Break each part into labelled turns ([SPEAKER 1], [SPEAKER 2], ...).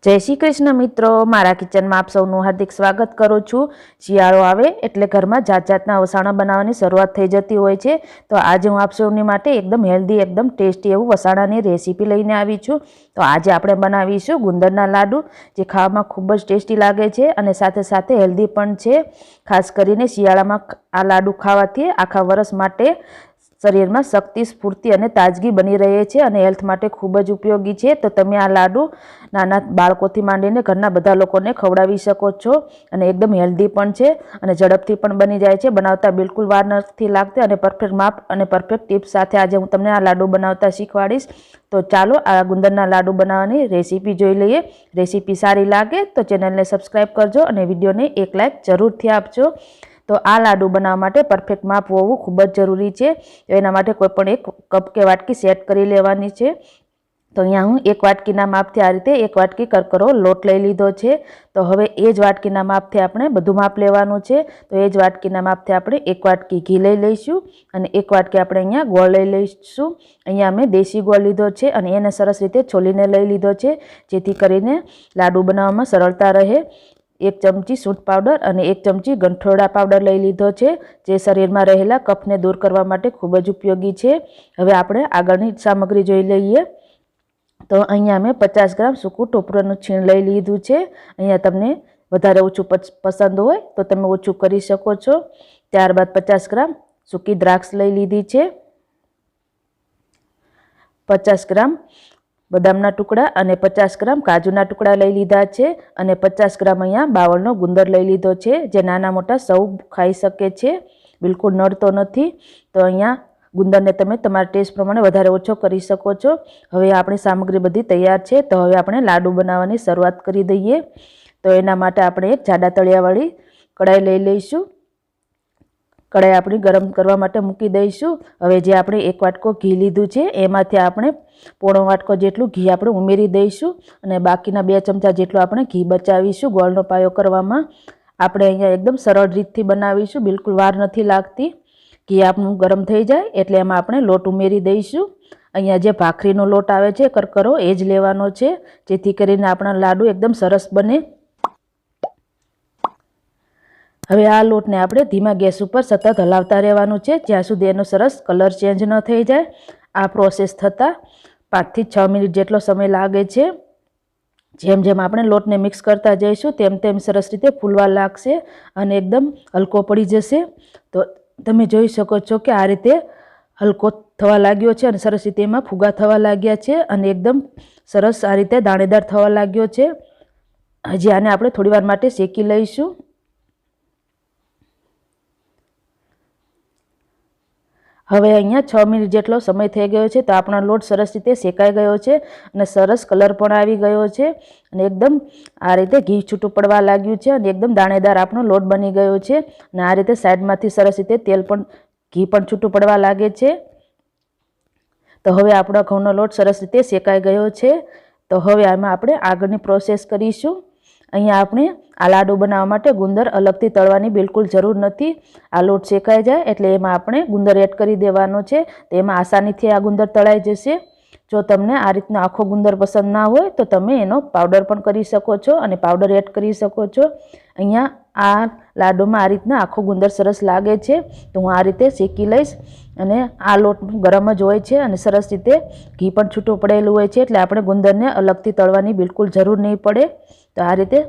[SPEAKER 1] जय श्री कृष्ण मित्रों, मारा किचन में आप सबनु हार्दिक स्वागत करूँ छूँ। शियाळो आवे एटले घर में जात जातना वसाणा बनाववानी शरूआत थई जती होय छे। तो आज हूँ आप सबनी माटे एकदम हेल्दी एकदम टेस्टी एवं वसाणानी रेसिपी लईने आवी छूँ। तो आज आपणे बनावीशुं गुंदरना लाडू, जे खावामां खूब ज टेस्टी लागे छे अने साथे साथे हेल्दी पण छे। खास करीने शियाळामां आ लाडू खावाथी आखा वरस माटे शरीर में शक्ति, स्फूर्ति और ताजगी बनी रहे छे अने हेल्थ माटे खूब ज उपयोगी छे। तो तमे आ लाडू नाना बाळकोथी मांडीने घરના બધા લોકોને ખવડાવી શકો છો અને એકદમ હેલ્ધી પણ છે અને ઝડપથી પણ બની જાય છે। બનાવતા બિલકુલ વાર નથી લાગતી અને પરફેક્ટ માપ અને પરફેક્ટ ટિપ્સ સાથે આજે હું તમને આ લાડુ બનાવતા શીખવાડીશ। તો ચાલો આ ગુંદરના લાડુ બનાવવાની રેસીપી જોઈ લઈએ। રેસીપી સારી લાગે તો ચેનલને સબસ્ક્રાઈબ કરજો અને વિડીયોને એક લાઈક જરૂરથી આપજો। तो आ लाडू बनावा माटे परफेक्ट माप होवुं खूब ज जरूरी है। तो एना माटे कोईपण एक कप के वाटकी सेट करी लेवानी छे। तो अहींया हूँ एक वाटकीना मापथी आ रीते एक वाटकी करकरो लोट लई लीधो छे। तो हवे ए ज वाटकीना मापथी आपणे बधुं माप लेवानुं छे। तो ए ज वाटकीना मापथी आपणे एक वाटकी घी लई लईशुं अने एक वाटकी आपणे अहींया गोळ लई लईशुं। अहींया अमे देशी गोळ लीधो छे अने एने सरस रीते छोलीने लई लीधो छे, जेथी करीने लाडू बनाववामां सरळता रहे। एक चमची सूंठ पाउडर और एक चमची गंठोड़ा पाउडर लई लीधो छे, जे शरीर में रहेला कफने दूर करवा माटे खूब ज उपयोगी छे। हवे आपणे आगळनी सामग्री जोई लईए। तो अहींया मैं 50 ग्राम सूकू टोपरानुं छीण लई लीधुं छे। अहींया तमने वधारे ओछुं पसंद होय तो तमे ओछुं करी शको छो। त्यारबाद 50 ग्राम सूकी द्राक्ष लई लीधी छे, 50 ग्राम बदामना टुकड़ा और 50 ग्राम काजूना टुकड़ा लई लीधा छे अने 50 ग्राम अहींया बावळनो गुंदर लई लीधो छे, जे नाना मोटा सौ खाई शके छे, बिलकुल नड़तो नथी। तो अहींया गुंदर ने तमे तमारा टेस्ट प्रमाणे वधारे ओछो करी शको छो। हवे आपणी सामग्री बधी तैयार छे। तो हवे आपणे लाडू बनाववानी शरूआत करी दईए। तो एना माटे आपणे एक जाडा तळियावाળી कढ़ाई लई लईशुं। कढ़ाई आपणी गरम करवा माटे मूकी दईशुं। हवे जे आपणे एक वाटको घी लीधुं छे एमांथी आपणे पोणो वाटको जेटલું घी આપણે ઉમેરી દઈશું અને બાકીના 2 ચમચા જેટલું આપણે ઘી બચાવીશું ગોળનો પાયો કરવામાં। આપણે અહીંયા એકદમ સરળ રીતથી બનાવીશું, બિલકુલ વાર નથી લાગતી। ઘી આપણું ગરમ થઈ જાય એટલે એમાં આપણે લોટ ઉમેરી દઈશું। અહીંયા જે ભાખરીનો લોટ આવે છે કરકરો એ જ લેવાનો છે, જેથી કરીને આપણા લાડુ એકદમ સરસ બને। હવે આ લોટને આપણે ધીમા ગેસ ઉપર સતત હલાવતા રહેવાનું છે જ્યાં સુધી એનો સરસ કલર ચેન્જ ન થઈ જાય। આ પ્રોસેસ થતાં 5 થી 6 મિનિટ જેટલો સમય લાગે છે। જેમ જેમ આપણે લોટને મિક્સ કરતા જઈશું તેમ તેમ સરસ રીતે ફૂલવા લાગશે અને એકદમ હલકો પડી જશે। તો તમે જોઈ શકો છો કે આ રીતે હલકો થવા લાગ્યો છે અને સરસ રીતે એમાં ફૂગા થવા લાગ્યા છે અને એકદમ સરસ આ રીતે દાણેદાર થવા લાગ્યો છે। હજી આને આપણે થોડીવાર માટે શેકી લઈશું। હવે અહીંયા 6 મિનિટ જેટલો સમય થઈ ગયો છે। તો આપણો લોટ સરસ રીતે શેકાઈ ગયો છે અને સરસ કલર પણ આવી ગયો છે અને એકદમ આ રીતે ઘી છૂટું પડવા લાગ્યું છે અને એકદમ દાણેદાર આપણો લોટ બની ગયો છે અને આ રીતે સાઈડમાંથી સરસ રીતે તેલ પણ ઘી પણ છૂટું પડવા લાગે છે। તો હવે આપણો ઘઉંનો લોટ સરસ રીતે શેકાઈ ગયો છે। તો હવે આમાં આપણે આગળની પ્રોસેસ કરીશું। અહીંયા આપણે આ લાડુ બનાવવા માટે ગુંદર अलगથી તળવાની બિલકુલ જરૂર નથી। આ લોટ શેકાઈ જાય એટલે એમાં આપણે ગુંદર એડ કરી દેવાનો છે। તો એમાં આસાનીથી આ ગુંદર તળાઈ જશે। જો તમને આ રીતનો આખો ગુંદર પસંદ ના હોય તો તમે એનો પાવડર પણ કરી શકો છો અને પાવડર એડ કરી શકો છો। અહીંયા આ લાડુમાં આ રીતના આખો ગુંદર સરસ લાગે છે। તો હું આ રીતે શેકી લઈશ અને આ લોટ ગરમ જ હોય છે અને સરસ રીતે ઘી પણ છૂટું પડેલું હોય છે એટલે આપણે ગુંદરને અલગથી તળવાની બિલકુલ જરૂર નહીં પડે। તો આ રીતે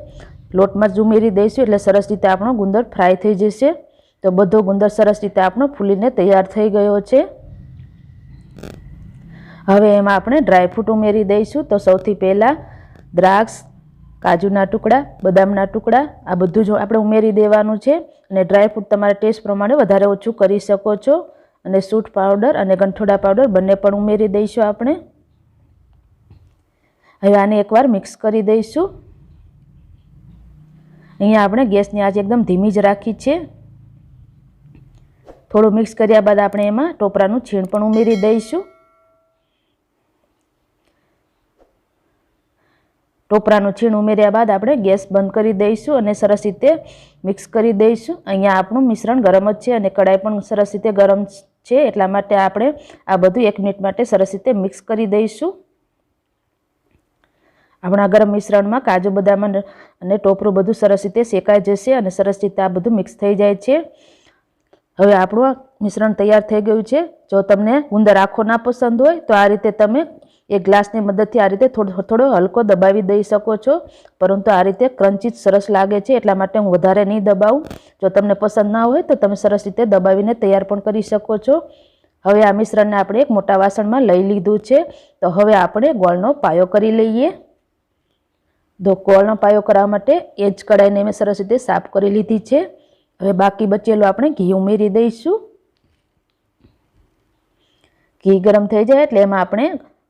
[SPEAKER 1] લોટમાં જ ઉમેરી દઈશું એટલે સરસ રીતે આપણો ગુંદર ફ્રાય થઈ જશે। તો બધો ગુંદર સરસ રીતે આપણો ફૂલીને તૈયાર થઈ ગયો છે। હવે એમાં આપણે ડ્રાયફ્રૂટ ઉમેરી દઈશું। તો સૌથી પહેલાં દ્રાક્ષ, કાજુના ટુકડા, બદામના ટુકડા આ બધું જ આપણે ઉમેરી દેવાનું છે અને ડ્રાયફ્રૂટ તમારા ટેસ્ટ પ્રમાણે વધારે ઓછું કરી શકો છો। અને સૂંઠ પાવડર અને ગંઠોડા પાવડર બંને પણ ઉમેરી દઈશું આપણે। હવે આને એકવાર મિક્સ કરી દઈશું। અહીંયા આપણે ગેસની આંચ એકદમ ધીમી જ રાખી છે। થોડું મિક્સ કર્યા બાદ આપણે એમાં ટોપરાનું છીણ પણ ઉમેરી દઈશું। ટોપરાનું છીણ ઉમેર્યા બાદ આપણે ગેસ બંધ કરી દઈશું અને સરસ રીતે મિક્સ કરી દઈશું। અહીંયા આપણું મિશ્રણ ગરમ જ છે અને કઢાઈ પણ સરસ રીતે ગરમ છે, એટલા માટે આપણે આ બધું 1 મિનિટ માટે સરસ રીતે મિક્સ કરી દઈશું। આપણા ગરમ મિશ્રણમાં કાજુ બદામ અને ટોપરું બધું સરસ રીતે શેકાઈ જશે અને સરસ રીતે આ બધું મિક્સ થઈ જાય છે। હવે આપણું મિશ્રણ તૈયાર થઈ ગયું છે। જો તમને ગુંદર આખો ના પસંદ હોય તો આ રીતે તમે એક ગ્લાસની મદદથી આ રીતે થોડો હલકો દબાવી દઈ શકો છો, પરંતુ આ રીતે ક્રન્ચી સરસ લાગે છે એટલા માટે હું વધારે નહીં દબાવું। જો તમને પસંદ ના હોય તો તમે સરસ રીતે દબાવીને તૈયાર પણ કરી શકો છો। હવે આ મિશ્રણને આપણે એક મોટા વાસણમાં લઈ લીધું છે। તો હવે આપણે ગોળનો પાયો કરી લઈએ। તો ગોળનો પાયો કરવા માટે એ જ કઢાઈને મેં સરસ રીતે સાફ કરી લીધી છે। હવે બાકી બચેલું આપણે ઘી ઉમેરી દઈશું। ઘી ગરમ થઈ જાય એટલે એમાં આપણે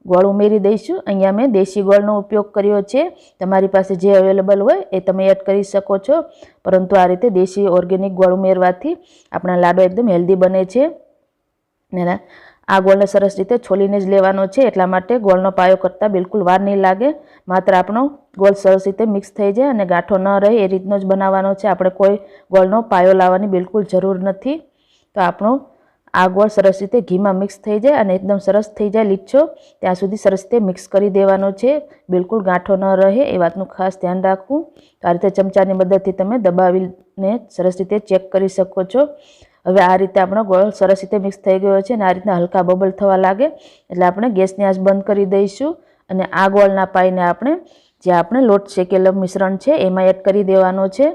[SPEAKER 1] ગોળ ઉમેરી દઈશું। અહીંયા મેં દેશી ગોળનો ઉપયોગ કર્યો છે, તમારી પાસે જે અવેલેબલ હોય એ તમે એડ કરી શકો છો, પરંતુ આ રીતે દેશી ઓર્ગેનિક ગોળ ઉમેરવાથી આપણા લાડુ એકદમ હેલ્ધી બને છે। ને આ ગોળને સરસ રીતે છોલીને જ લેવાનો છે, એટલા માટે ગોળનો પાયો કરતાં બિલકુલ વાર નહીં લાગે। માત્ર આપણો ગોળ સરસ રીતે મિક્સ થઈ જાય અને ગાંઠો ન રહે એ રીતનો જ બનાવવાનો છે, આપણે કોઈ ગોળનો પાયો લાવવાની બિલકુલ જરૂર નથી। તો આપણો આ ગોળ સરસ રીતે ઘીમાં મિક્સ થઈ જાય અને એકદમ સરસ થઈ જાય લીચો, ત્યાં સુધી સરસ રીતે મિક્સ કરી દેવાનો છે, બિલકુલ ગાંઠો ન રહે એ વાતનું ખાસ ધ્યાન રાખવું। તો આ રીતે ચમચાની મદદથી તમે દબાવીને સરસ રીતે ચેક કરી શકો છો। હવે આ રીતે આપણો ગોળ સરસ રીતે મિક્સ થઈ ગયો છે અને આ રીતના હલકા બબલ થવા લાગે એટલે આપણે ગેસની આંચ બંધ કરી દઈશું અને આ ગોળના પાઈને આપણે લોટ શેકેલો મિશ્રણ છે એમાં એડ કરી દેવાનો છે।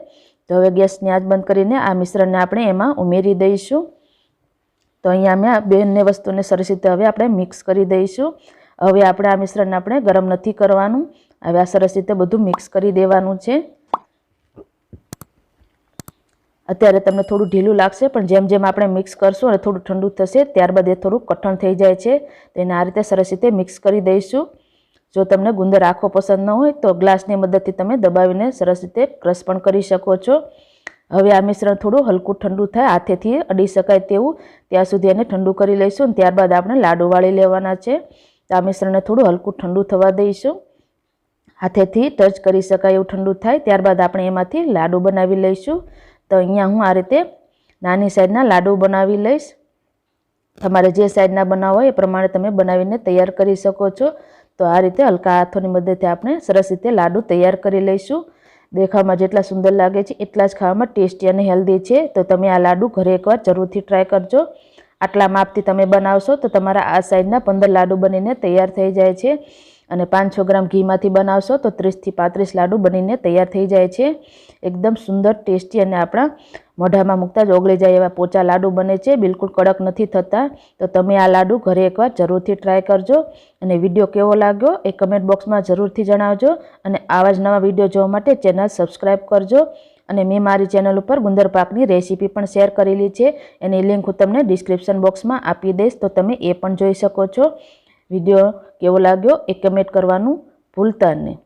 [SPEAKER 1] તો હવે ગેસની આંચ બંધ કરીને આ મિશ્રણને આપણે એમાં ઉમેરી દઈશું। તો અહીંયા મેં આ બંને વસ્તુને સરસ રીતે હવે આપણે મિક્સ કરી દઈશું। હવે આપણે આ મિશ્રણને આપણે ગરમ નથી કરવાનું, હવે આ સરસ રીતે બધું મિક્સ કરી દેવાનું છે। અત્યારે તમને થોડું ઢીલું લાગશે, પણ જેમ જેમ આપણે મિક્સ કરશું અને થોડું ઠંડુ થશે ત્યારબાદ એ થોડું કઠણ થઈ જાય છે, તો એને આ રીતે સરસ રીતે મિક્સ કરી દઈશું। જો તમને ગુંદર આખો પસંદ ન હોય તો ગ્લાસની મદદથી તમે દબાવીને સરસ રીતે ક્રશ પણ કરી શકો છો। હવે આ મિશ્રણ થોડું હલકું ઠંડુ થાય, હાથેથી અડી શકાય તેવું ત્યાં સુધી એને ઠંડુ કરી લઈશું અને ત્યારબાદ આપણે લાડુ વાળી લેવાના છે। તો આ મિશ્રણને થોડું હલકું ઠંડુ થવા દઈશું, હાથેથી ટચ કરી શકાય એવું ઠંડુ થાય ત્યારબાદ આપણે એમાંથી લાડુ બનાવી લઈશું। તો અહીંયા હું આ રીતે નાની સાઈઝના લાડુ બનાવી લઈશ, તમારે જે સાઈઝના બનાવવા હોય એ પ્રમાણે તમે બનાવીને તૈયાર કરી શકો છો। તો આ રીતે હલકા હાથોની મદદથી આપણે સરસ રીતે લાડુ તૈયાર કરી લઈશું। દેખાવમાં જેટલા સુંદર લાગે છે એટલા જ ખાવામાં ટેસ્ટી અને હેલ્ધી છે। તો તમે આ લાડુ ઘરે એકવાર જરૂરથી ટ્રાય કરજો। આટલા માપથી તમે બનાવશો તો તમારા આ સાઈઝના 15 લાડુ બનીને તૈયાર થઈ જાય છે અને 500 ગ્રામ ઘીમાંથી બનાવશો તો 30 થી 35 લાડુ બનીને તૈયાર થઈ જાય છે। એકદમ સુંદર, ટેસ્ટી અને આપણા મોઢામાં મૂકતા જ ઓગળી જાય એવા પોચા લાડુ બને છે, બિલકુલ કડક નથી થતા। તો તમે આ લાડુ ઘરે એકવાર જરૂરથી ટ્રાય કરજો અને વિડીયો કેવો લાગ્યો એ કમેન્ટ બોક્સમાં જરૂરથી જણાવજો અને આવા જ નવા વિડીયો જોવા માટે ચેનલ સબસ્ક્રાઈબ કરજો। અને મેં મારી ચેનલ ઉપર ગુંદર પાકની રેસીપી પણ શેર કરેલી છે, એની લિંક હું તમને ડિસ્ક્રિપ્શન બોક્સમાં આપી દઈશ, તો તમે એ પણ જોઈ શકો છો। વિડીયો કેવો લાગ્યો એ કમેન્ટ કરવાનું ભૂલતા નહીં।